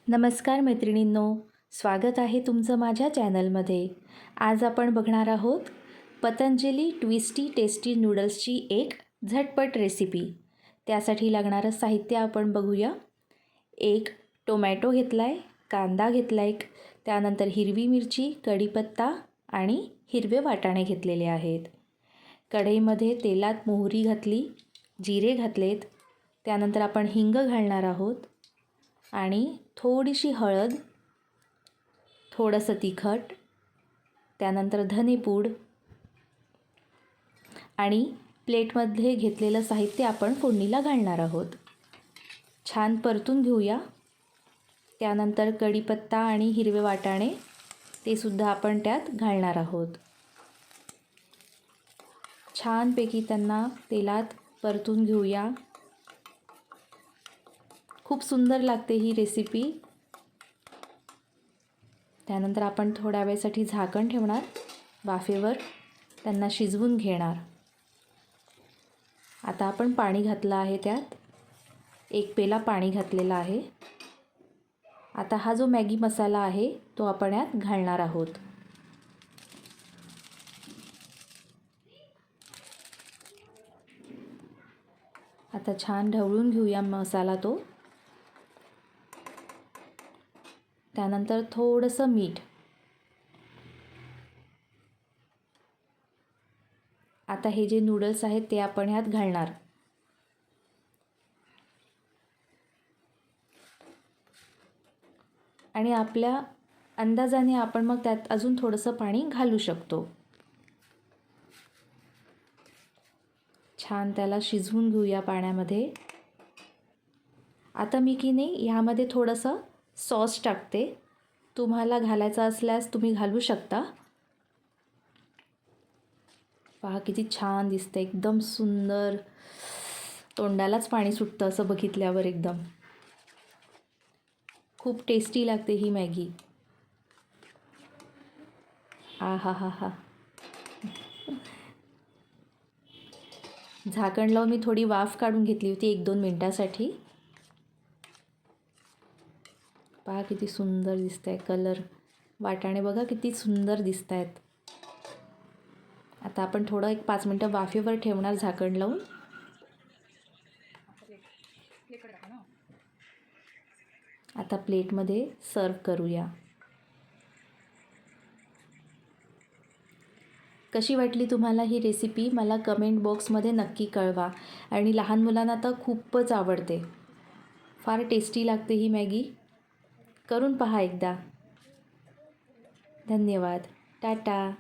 नमस्कार मैत्रिणींनो, स्वागत आहे तुमचं माझ्या चॅनलमध्ये. आज आपण बघणार आहोत पतंजली ट्विस्टी टेस्टी नूडल्सची एक झटपट रेसिपी. त्यासाठी लागणारं साहित्य आपण बघूया. एक टोमॅटो घेतला आहे, कांदा घेतला आहे, त्यानंतर हिरवी मिरची, कढीपत्ता आणि हिरवे वाटाणे घेतलेले आहेत. कढईमध्ये तेलात मोहरी घातली, जिरे घातलेत, त्यानंतर आपण हिंग घालणार आहोत आणि थोडीशी हळद, थोडंसं तिखट, त्यानंतर धनेपूड आणि प्लेटमध्ये घेतलेलं साहित्य आपण फोडणीला घालणार आहोत. छान परतून घेऊया. त्यानंतर कढीपत्ता आणि हिरवे वाटाणे ते सुद्धा आपण त्यात घालणार आहोत. छानपैकी त्यांना तेलात परतून घेऊया. खूप सुंदर लागते ही रेसिपी. त्यानंतर आपण थोड्या वेळसाठी झाकण ठेवणार, वाफेवर त्यांना शिजवून घेणार. आता आपण पाणी घातलं आहे, त्यात 1 पेला पाणी घातलेलं आहे. आता हा जो मॅगी मसाला आहे तो आपण यात घालणार आहोत. आता छान ढवळून घेऊया मसाला तो. त्यानंतर थोडंसं मीठ. आता हे जे नूडल्स आहेत ते आपण ह्यात घालणार. आणि आपल्या अंदाजाने आपण मग त्यात अजून थोडंसं पाणी घालू शकतो. छान त्याला शिजवून घेऊया पाण्यामध्ये. आता मी की नाही ह्यामध्ये थोडंसं सॉस टाकते. तुम्हाला घालायचं असल्यास तुम्ही घालू शकता. पहा किती छान दिसतं, एकदम सुंदर. तोंडालाच पाणी सुटतं असं बघितल्यावर. एकदम खूप टेस्टी लागते ही मॅगी. आ हा हा हा. झाकण लावून मी थोडी वाफ काढून घेतली होती 1-2 मिनटासाठी. पहा किती सुंदर दिसत आहे. कलर, वाटाणे बघा किती सुंदर दिसत आहेत. आता आपण थोडं 1-5 मिनटं वाफेवर ठेवणार झाकण लावून. आता प्लेटमध्ये सर्व करूया. कशी वाटली तुम्हाला ही रेसिपी मला कमेंट बॉक्समध्ये नक्की कळवा. आणि लहान मुलांना तर खूपच आवडते. फार टेस्टी लागते ही मॅगी. करून पहा एकदा. धन्यवाद. टाटा.